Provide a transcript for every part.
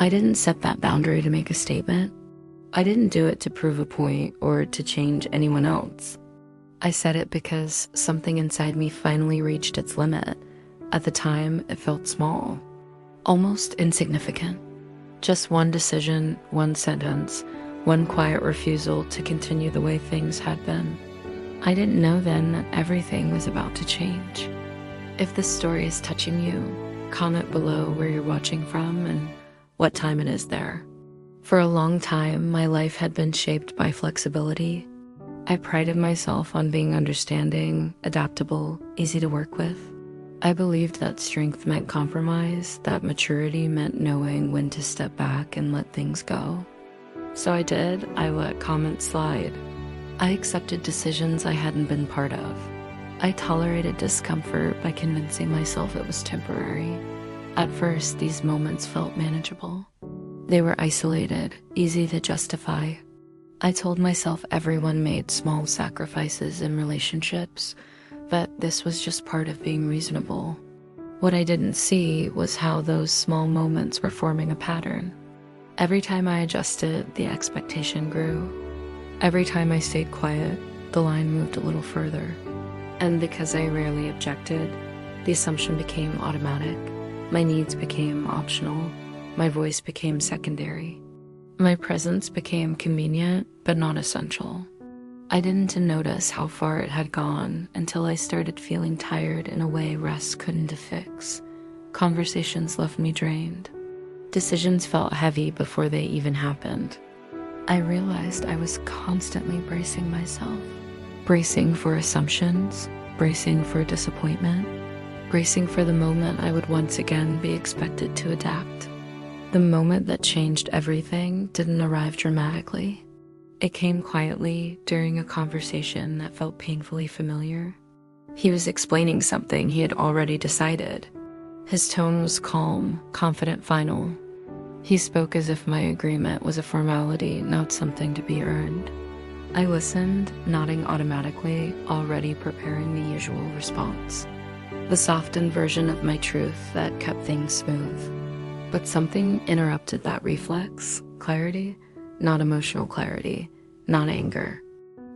I didn't set that boundary to make a statement. I didn't do it to prove a point or to change anyone else. I said it because something inside me finally reached its limit. At the time, it felt small, almost insignificant. Just one decision, one sentence, one quiet refusal to continue the way things had been. I didn't know then that everything was about to change. If this story is touching you, comment below where you're watching from and what time it is there. For a long time, my life had been shaped by flexibility. I prided myself on being understanding, adaptable, easy to work with. I believed that strength meant compromise, that maturity meant knowing when to step back and let things go. So I did. I let comments slide. I accepted decisions I hadn't been part of. I tolerated discomfort by convincing myself it was temporary. At first, these moments felt manageable. They were isolated, easy to justify. I told myself everyone made small sacrifices in relationships, but this was just part of being reasonable. What I didn't see was how those small moments were forming a pattern. Every time I adjusted, the expectation grew. Every time I stayed quiet, the line moved a little further. And because I rarely objected, the assumption became automatic. My needs became optional. My voice became secondary. My presence became convenient, but not essential. I didn't notice how far it had gone until I started feeling tired in a way rest couldn't fix. Conversations left me drained. Decisions felt heavy before they even happened. I realized I was constantly bracing myself. Bracing for assumptions, bracing for disappointment, bracing for the moment I would once again be expected to adapt. The moment that changed everything didn't arrive dramatically. It came quietly during a conversation that felt painfully familiar. He was explaining something he had already decided. His tone was calm, confident, final. He spoke as if my agreement was a formality, not something to be earned. I listened, nodding automatically, already preparing the usual response. The softened version of my truth that kept things smooth. But something interrupted that reflex. Clarity, not emotional clarity, not anger.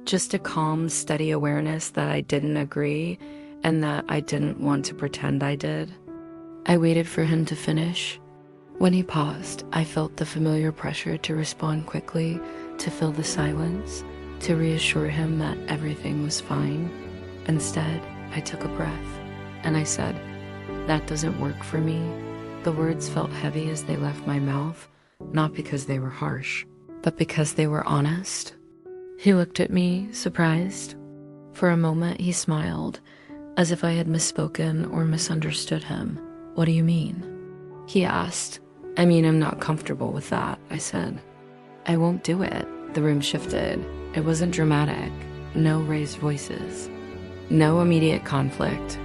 Just a calm, steady awareness that I didn't agree and that I didn't want to pretend I did. I waited for him to finish. When he paused, I felt the familiar pressure to respond quickly, to fill the silence, to reassure him that everything was fine. Instead, I took a breath, and I said, "That doesn't work for me." The words felt heavy as they left my mouth, not because they were harsh, but because they were honest. He looked at me, surprised. For a moment, he smiled, as if I had misspoken or misunderstood him. "What do you mean?" He asked. "I mean, I'm not comfortable with that," I said. "I won't do it." The room shifted. It wasn't dramatic. No raised voices. No immediate conflict.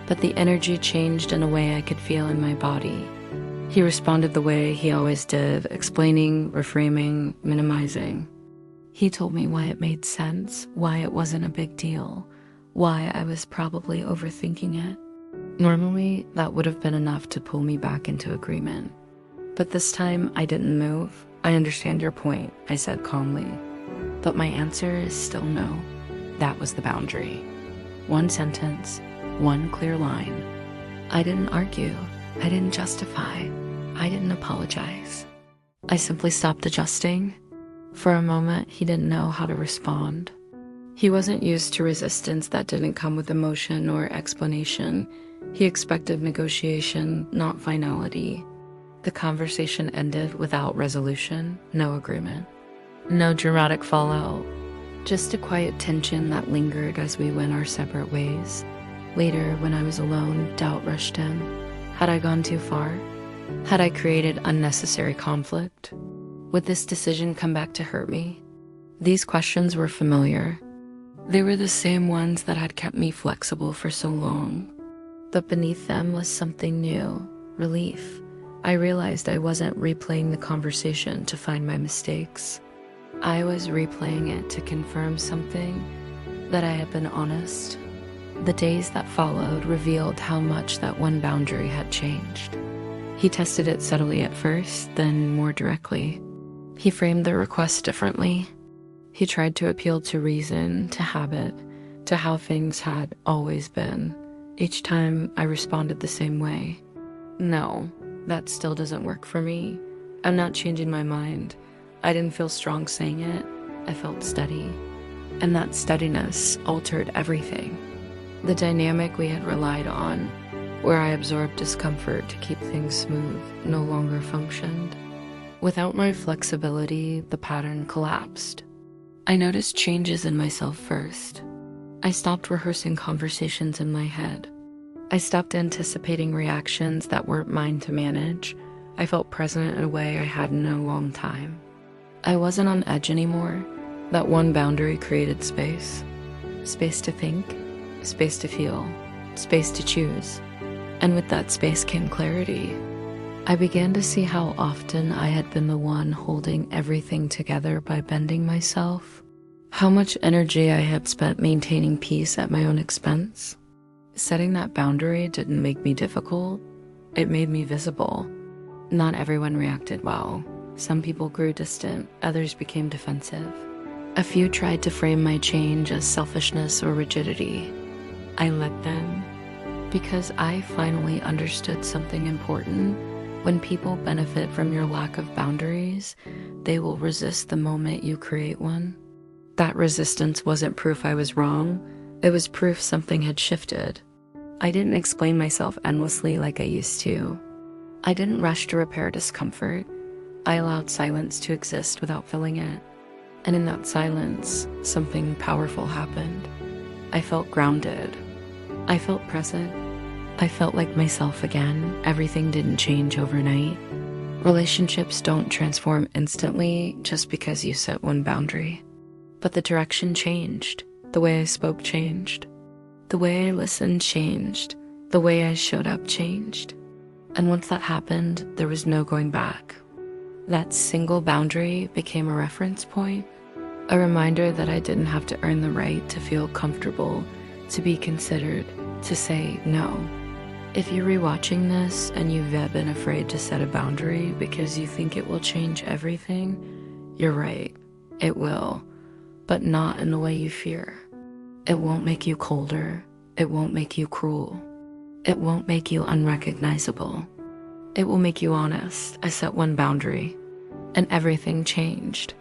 But the energy changed in a way I could feel in my body. He responded the way he always did, explaining, reframing, minimizing. He told me why it made sense, why it wasn't a big deal, why I was probably overthinking it. Normally, that would have been enough to pull me back into agreement. But this time, I didn't move. "I understand your point," I said calmly. But my answer is still no. That was the boundary. One sentence, one clear line. I didn't argue. I didn't justify. I didn't apologize. I simply stopped adjusting. For a moment, he didn't know how to respond. He wasn't used to resistance that didn't come with emotion or explanation. He expected negotiation, not finality. The conversation ended without resolution, no agreement. No dramatic fallout, just a quiet tension that lingered as we went our separate ways. Later, when I was alone, doubt rushed in. Had I gone too far? Had I created unnecessary conflict? Would this decision come back to hurt me? These questions were familiar. They were the same ones that had kept me flexible for so long. But beneath them was something new, relief. I realized I wasn't replaying the conversation to find my mistakes. I was replaying it to confirm something, that I had been honest. The days that followed revealed how much that one boundary had changed. He tested it subtly at first, then more directly. He framed the request differently. He tried to appeal to reason, to habit, to how things had always been. Each time I responded the same way. No, that still doesn't work for me. I'm not changing my mind. I didn't feel strong saying it. I felt steady. And that steadiness altered everything. The dynamic we had relied on, where I absorbed discomfort to keep things smooth, no longer functioned. Without my flexibility, the pattern collapsed. I noticed changes in myself first. I stopped rehearsing conversations in my head. I stopped anticipating reactions that weren't mine to manage. I felt present in a way I hadn't in a long time. I wasn't on edge anymore. That one boundary created space. Space to think, space to feel, space to choose. And with that space came clarity. I began to see how often I had been the one holding everything together by bending myself. How much energy I had spent maintaining peace at my own expense. Setting that boundary didn't make me difficult. It made me visible. Not everyone reacted well. Some people grew distant, others became defensive. A few tried to frame my change as selfishness or rigidity. I let them, because I finally understood something important. When people benefit from your lack of boundaries, they will resist the moment you create one. That resistance wasn't proof I was wrong. It was proof something had shifted. I didn't explain myself endlessly like I used to. I didn't rush to repair discomfort. I allowed silence to exist without filling it. And in that silence, something powerful happened. I felt grounded. I felt present. I felt like myself again. Everything didn't change overnight. Relationships don't transform instantly just because you set one boundary. But the direction changed. The way I spoke changed. The way I listened changed. The way I showed up changed. And once that happened, there was no going back. That single boundary became a reference point, a reminder that I didn't have to earn the right to feel comfortable, to be considered, to say no. If you're rewatching this and you've been afraid to set a boundary because you think it will change everything, you're right, it will, but not in the way you fear. It won't make you colder. It won't make you cruel. It won't make you unrecognizable. It will make you honest. I set one boundary, and everything changed.